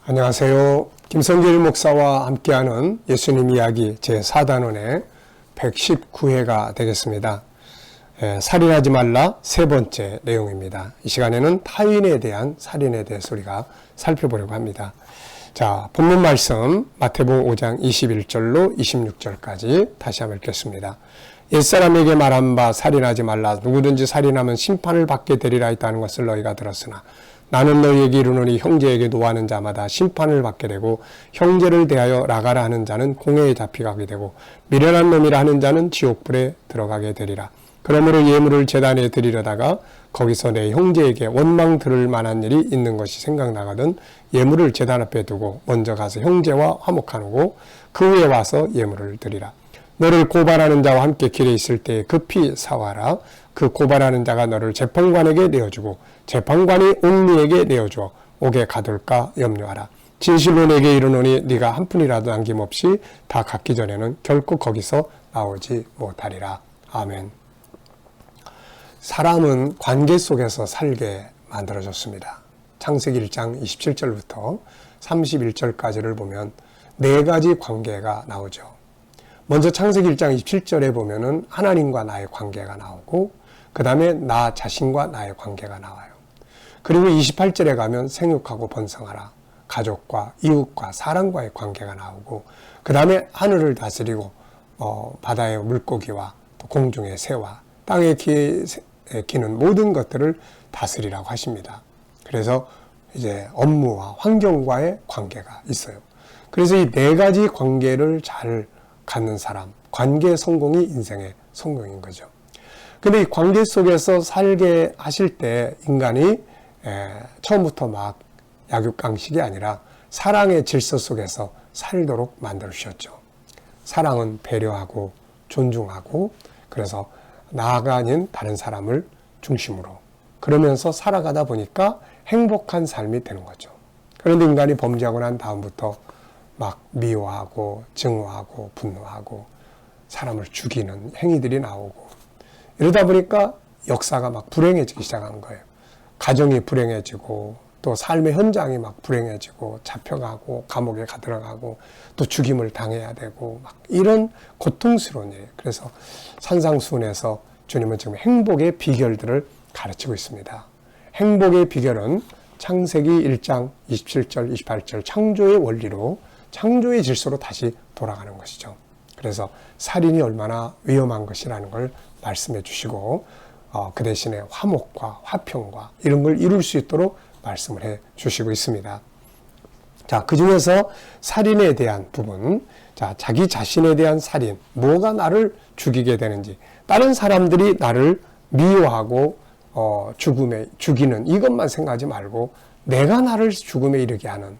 안녕하세요. 김성길 목사와 함께하는 예수님 이야기 제4단원의 119회가 되겠습니다. 살인하지 말라 세 번째 내용입니다. 이 시간에는 타인에 대한 살인에 대해서 우리가 살펴보려고 합니다. 자, 본문 말씀 마태복음 5장 21절로 26절까지 다시 한번 읽겠습니다. 옛사람에게 말한 바 살인하지 말라. 누구든지 살인하면 심판을 받게 되리라 했다는 것을 너희가 들었으나 나는 너희에게 이르노니 형제에게 노하는 자마다 심판을 받게 되고 형제를 대하여 나가라 하는 자는 공회에 잡혀가게 되고 미련한 놈이라 하는 자는 지옥불에 들어가게 되리라. 그러므로 예물을 제단에 드리려다가 거기서 내 형제에게 원망 들을 만한 일이 있는 것이 생각나거든 예물을 제단 앞에 두고 먼저 가서 형제와 화목하고 그 후에 와서 예물을 드리라. 너를 고발하는 자와 함께 길에 있을 때 급히 사와라. 그 고발하는 자가 너를 재판관에게 내어주고 재판관이 옥리에게 내어주어 옥에 가둘까 염려하라. 진실로 내게 이르노니 네가 한 푼이라도 남김없이 다 갚기 전에는 결코 거기서 나오지 못하리라. 아멘. 사람은 관계 속에서 살게 만들어졌습니다. 창세기 1장 27절부터 31절까지를 보면 네 가지 관계가 나오죠. 먼저 창세기 1장 27절에 보면은 하나님과 나의 관계가 나오고 그 다음에 나 자신과 나의 관계가 나와요. 그리고 28절에 가면 생육하고 번성하라. 가족과 이웃과 사람과의 관계가 나오고 그 다음에 하늘을 다스리고 바다의 물고기와 또 공중의 새와 땅에 기는 모든 것들을 다스리라고 하십니다. 그래서 이제 업무와 환경과의 관계가 있어요. 그래서 이 네 가지 관계를 잘 갖는 사람, 관계 성공이 인생의 성공인 거죠. 근데 이 관계 속에서 살게 하실 때 인간이 처음부터 막 약육강식이 아니라 사랑의 질서 속에서 살도록 만들어주셨죠. 사랑은 배려하고 존중하고 그래서 나가 아닌 다른 사람을 중심으로 그러면서 살아가다 보니까 행복한 삶이 되는 거죠. 그런데 인간이 범죄하고 난 다음부터 막 미워하고 증오하고 분노하고 사람을 죽이는 행위들이 나오고 이러다 보니까 역사가 막 불행해지기 시작한 거예요. 가정이 불행해지고 또 삶의 현장이 막 불행해지고 잡혀가고 감옥에 들어가고 또 죽임을 당해야 되고 막 이런 고통스러운 일. 그래서 산상수훈에서 주님은 지금 행복의 비결들을 가르치고 있습니다. 행복의 비결은 창세기 1장 27절 28절 창조의 원리로 창조의 질서로 다시 돌아가는 것이죠. 그래서 살인이 얼마나 위험한 것이라는 걸 말씀해 주시고 그 대신에 화목과 화평과 이런 걸 이룰 수 있도록 말씀을 해 주시고 있습니다. 자, 그 중에서 살인에 대한 부분, 자, 자기 자신에 대한 살인, 뭐가 나를 죽이게 되는지, 다른 사람들이 나를 미워하고 죽음에 죽이는 이것만 생각하지 말고 내가 나를 죽음에 이르게 하는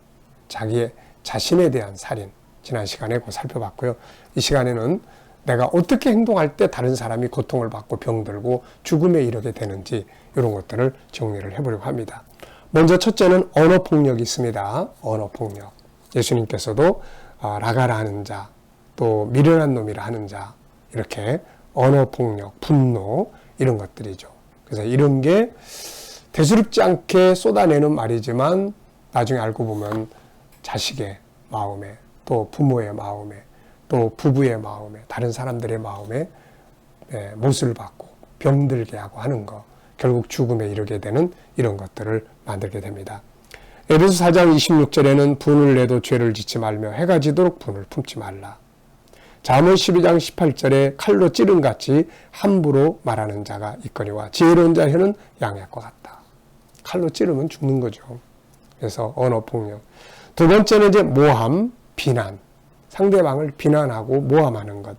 자기의 자신에 대한 살인, 지난 시간에 살펴봤고요. 이 시간에는 내가 어떻게 행동할 때 다른 사람이 고통을 받고 병들고 죽음에 이르게 되는지 이런 것들을 정리를 해보려고 합니다. 먼저 첫째는 언어폭력이 있습니다. 언어폭력. 예수님께서도 라가라 하는 자, 또 미련한 놈이라 하는 자 이렇게 언어폭력, 분노 이런 것들이죠. 그래서 이런 게 대수롭지 않게 쏟아내는 말이지만 나중에 알고 보면 자식의 마음에 또 부모의 마음에 또 부부의 마음에 다른 사람들의 마음에 못을 받고 병들게 하고 하는 거 결국 죽음에 이르게 되는 이런 것들을 만들게 됩니다. 에베소 4장 26절에는 분을 내도 죄를 짓지 말며 해가 지도록 분을 품지 말라. 잠언 12장 18절에 칼로 찌름같이 함부로 말하는 자가 있거니와 지혜로운 자의 혀는 양약과 같다. 칼로 찌르면 죽는 거죠. 그래서 언어폭력. 두 번째는 이제 모함, 비난. 상대방을 비난하고 모함하는 것.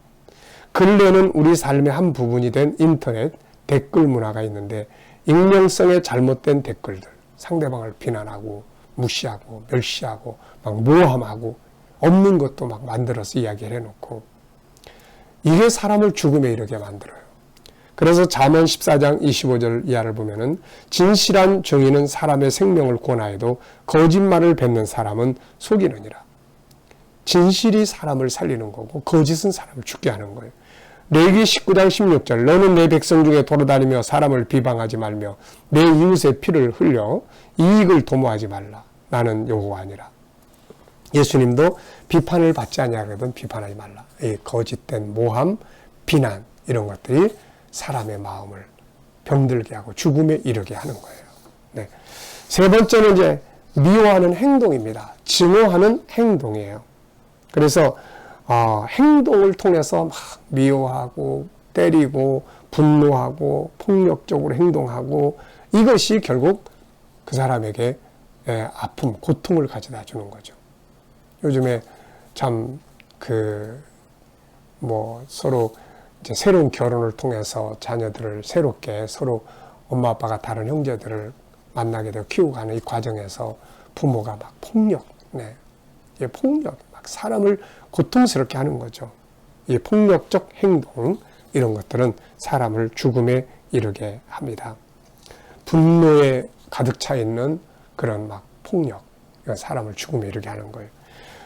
근래는 우리 삶의 한 부분이 된 인터넷 댓글 문화가 있는데 익명성의 잘못된 댓글들, 상대방을 비난하고 무시하고 멸시하고 막 모함하고 없는 것도 막 만들어서 이야기를 해놓고 이게 사람을 죽음에 이르게 만들어요. 그래서 잠언 14장 25절 이하를 보면은 진실한 정의는 사람의 생명을 권하여도 거짓말을 뱉는 사람은 속이느니라. 진실이 사람을 살리는 거고 거짓은 사람을 죽게 하는 거예요. 레위기 19장 16절 너는 내 백성 중에 돌아다니며 사람을 비방하지 말며 내 이웃의 피를 흘려 이익을 도모하지 말라. 나는 여호와니라. 예수님도 비판을 받지 아니하거든 비판하지 말라. 이 거짓된 모함, 비난 이런 것들이 사람의 마음을 병들게 하고 죽음에 이르게 하는 거예요. 네. 세 번째는 이제 미워하는 행동입니다. 증오하는 행동이에요. 그래서 행동을 통해서 막 미워하고 때리고 분노하고 폭력적으로 행동하고 이것이 결국 그 사람에게 아픔, 고통을 가져다 주는 거죠. 요즘에 참 서로 이제 새로운 결혼을 통해서 자녀들을 새롭게 서로 엄마 아빠가 다른 형제들을 만나게 되고 키우고 가는 이 과정에서 부모가 막 폭력, 폭력, 막 사람을 고통스럽게 하는 거죠. 이 폭력적 행동, 이런 것들은 사람을 죽음에 이르게 합니다. 분노에 가득 차 있는 그런 막 폭력, 이건 사람을 죽음에 이르게 하는 거예요.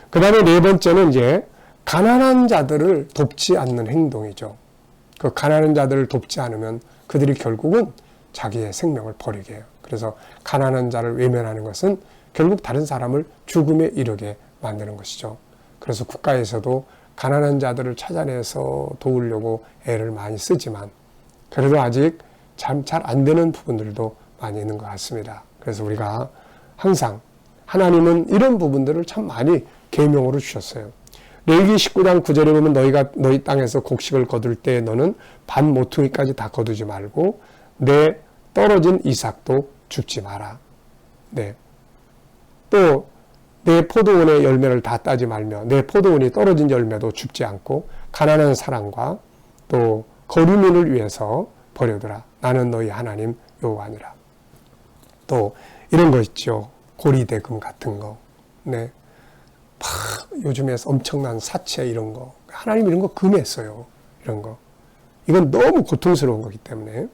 그 다음에 네 번째는 이제 가난한 자들을 돕지 않는 행동이죠. 그 가난한 자들을 돕지 않으면 그들이 결국은 자기의 생명을 버리게 해요. 그래서 가난한 자를 외면하는 것은 결국 다른 사람을 죽음에 이르게 만드는 것이죠. 그래서 국가에서도 가난한 자들을 찾아내서 도우려고 애를 많이 쓰지만 그래도 아직 잘 안 되는 부분들도 많이 있는 것 같습니다. 그래서 우리가 항상 하나님은 이런 부분들을 참 많이 계명으로 주셨어요. 레위기 19장 9절에 보면 너희가 너희 땅에서 곡식을 거둘 때 너는 반 모퉁이까지 다 거두지 말고 내 떨어진 이삭도 줍지 마라. 네. 또 내 포도원의 열매를 다 따지 말며 내 포도원이 떨어진 열매도 줍지 않고 가난한 사람과 또 거류민을 위해서 버려두라. 나는 너희 하나님 여호와니라. 또 이런 거 있죠. 고리대금 같은 거. 네. 요즘에 엄청난 사채 이런 거. 하나님 이런 거 금했어요. 이런 거. 이건 너무 고통스러운 거기 때문에.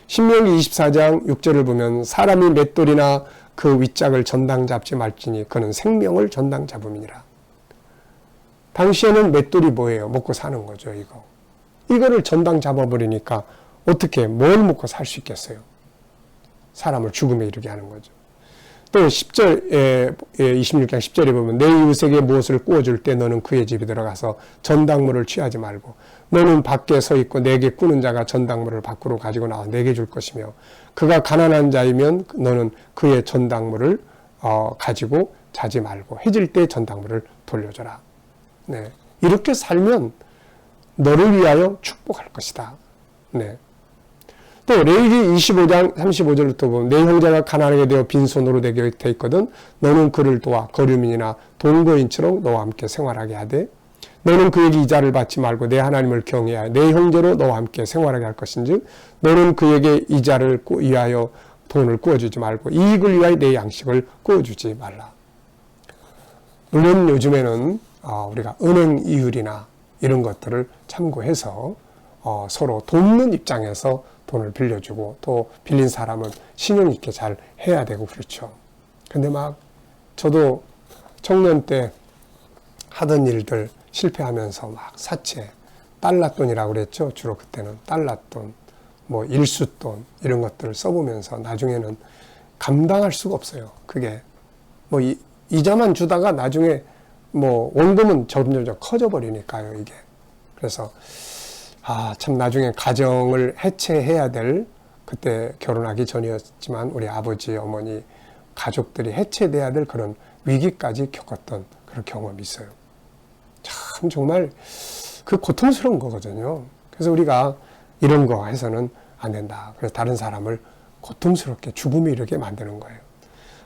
신명기 24장 6절을 보면 사람이 맷돌이나 그 윗짝을 전당 잡지 말지니 그는 생명을 전당 잡음이니라. 당시에는 맷돌이 뭐예요? 먹고 사는 거죠, 이거. 이거를 전당 잡아버리니까 어떻게 뭘 먹고 살 수 있겠어요? 사람을 죽음에 이르게 하는 거죠. 또 10절, 26장 10절에 보면 내 이웃에게 무엇을 구워줄 때 너는 그의 집에 들어가서 전당물을 취하지 말고 너는 밖에 서 있고 내게 꾸는 자가 전당물을 밖으로 가지고 나와 내게 줄 것이며 그가 가난한 자이면 너는 그의 전당물을 가지고 자지 말고 해질 때 전당물을 돌려줘라. 네. 이렇게 살면 너를 위하여 축복할 것이다. 네. 또 레위기 25장 35절부터 보면 내 형제가 가난하게 되어 빈손으로 내 곁에 있거든 너는 그를 도와 거류민이나 동거인처럼 너와 함께 생활하게 하되 너는 그에게 이자를 받지 말고 내 하나님을 경외하여 내 형제로 너와 함께 생활하게 할 것인즉 너는 그에게 이자를 위하여 돈을 구워주지 말고 이익을 위하여 내 양식을 구워주지 말라. 물론 요즘에는 우리가 은행 이율이나 이런 것들을 참고해서 서로 돕는 입장에서 돈을 빌려주고 또 빌린 사람은 신용 있게 잘 해야 되고 그렇죠. 근데 막 저도 청년 때 하던 일들 실패하면서 막 사채, 달러돈이라고 그랬죠. 주로 그때는 달러돈, 뭐 일수돈 이런 것들을 써보면서 나중에는 감당할 수가 없어요. 그게 뭐 이자만 주다가 나중에 뭐 원금은 점점 커져 버리니까요. 이게 그래서 참 나중에 가정을 해체해야 될 그때 결혼하기 전이었지만 우리 아버지, 어머니, 가족들이 해체돼야 될 그런 위기까지 겪었던 그런 경험이 있어요. 참 정말 그 고통스러운 거거든요. 그래서 우리가 이런 거 해서는 안 된다. 그래서 다른 사람을 고통스럽게 죽음에 이르게 만드는 거예요.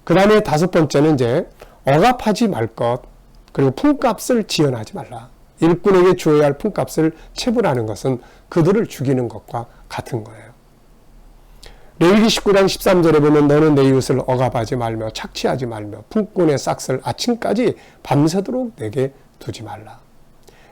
그 다음에 다섯 번째는 이제 억압하지 말 것, 그리고 품값을 지연하지 말라. 일꾼에게 주어야 할 품값을 체불하는 것은 그들을 죽이는 것과 같은 거예요. 레위기 19장 13절에 보면 너는 내 이웃을 억압하지 말며 착취하지 말며 품꾼의 싹을 아침까지 밤새도록 내게 두지 말라.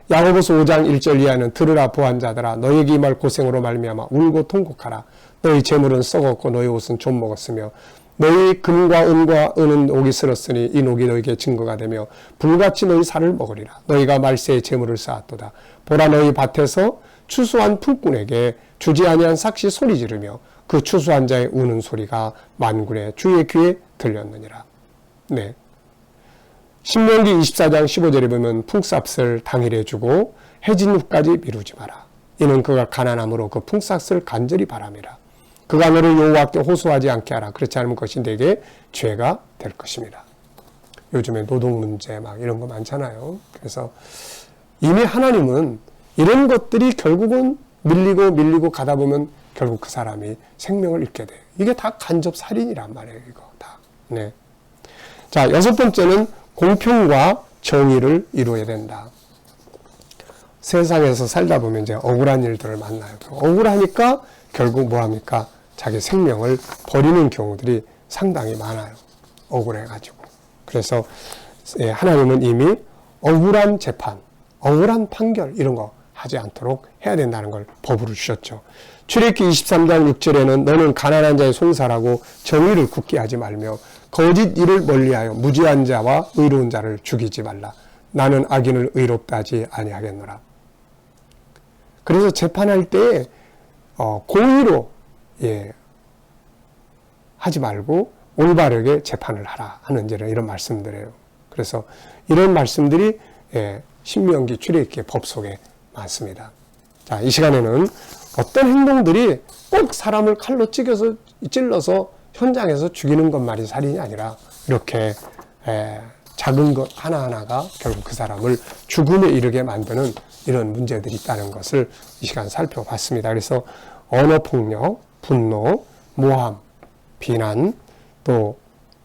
야고보서 5장 1절 이하는 들으라 보한자들아 너희에게 임할 고생으로 말미암아 울고 통곡하라. 너희 재물은 썩었고 너희 옷은 좀 먹었으며 너희 금과 은과 은은 녹이 슬었으니 이 녹이 너희에게 증거가 되며 불같이 너희 살을 먹으리라. 너희가 말세에 재물을 쌓았도다. 보라 너희 밭에서 추수한 품꾼에게 주지 아니한 삭시 소리 지르며 그 추수한 자의 우는 소리가 만군의 주의 귀에 들렸느니라. 네. 신명기 24장 15절에 보면 풍싹을 당일에 주고 해진 후까지 미루지 마라. 이는 그가 가난함으로 그 풍싹을 간절히 바람이라. 그가 너를 여호와께 호소하지 않게 하라. 그렇지 않으면 그것이 내게 죄가 될 것입니다. 요즘에 노동 문제 막 이런 거 많잖아요. 그래서 이미 하나님은 이런 것들이 결국은 밀리고 가다 보면 결국 그 사람이 생명을 잃게 돼요. 이게 다 간접 살인이란 말이에요. 이거 다. 네. 자, 6번째는 공평과 정의를 이루어야 된다. 세상에서 살다 보면 이제 억울한 일들을 만나요. 억울하니까 결국 뭐 합니까? 자기 생명을 버리는 경우들이 상당히 많아요. 억울해가지고. 그래서 하나님은 이미 억울한 재판, 억울한 판결 이런 거 하지 않도록 해야 된다는 걸 법으로 주셨죠. 출애굽기 23장 6절에는 너는 가난한 자의 송사라고 정의를 굳게 하지 말며 거짓 일을 멀리하여 무지한 자와 의로운 자를 죽이지 말라. 나는 악인을 의롭다 하지 아니하겠노라. 그래서 재판할 때 공의로 하지 말고 올바르게 재판을 하라 하는 이런 말씀들이에요. 그래서 이런 말씀들이 신명기 출애굽기 법 속에 많습니다. 자, 이 시간에는 어떤 행동들이 꼭 사람을 칼로 찔러서 현장에서 죽이는 것만이 살인이 아니라 이렇게 작은 것 하나하나가 결국 그 사람을 죽음에 이르게 만드는 이런 문제들이 있다는 것을 이 시간 살펴봤습니다. 그래서 언어폭력, 분노, 모함, 비난, 또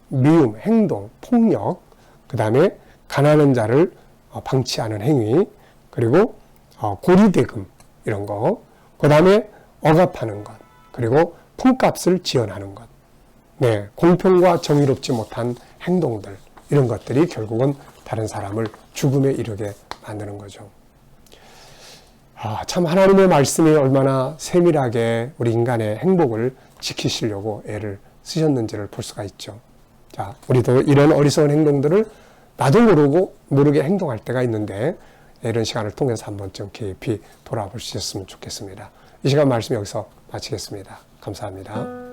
미움, 행동, 폭력, 그 다음에 가난한 자를 방치하는 행위, 그리고 고리대금 이런 거, 그 다음에 억압하는 것, 그리고 품값을 지연하는 것, 네, 공평과 정의롭지 못한 행동들 이런 것들이 결국은 다른 사람을 죽음에 이르게 만드는 거죠. 참 하나님의 말씀이 얼마나 세밀하게 우리 인간의 행복을 지키시려고 애를 쓰셨는지를 볼 수가 있죠. 자, 우리도 이런 어리석은 행동들을 나도 모르게 행동할 때가 있는데 이런 시간을 통해서 한 번쯤 깊이 돌아볼 수 있었으면 좋겠습니다. 이 시간 말씀 여기서 마치겠습니다. 감사합니다.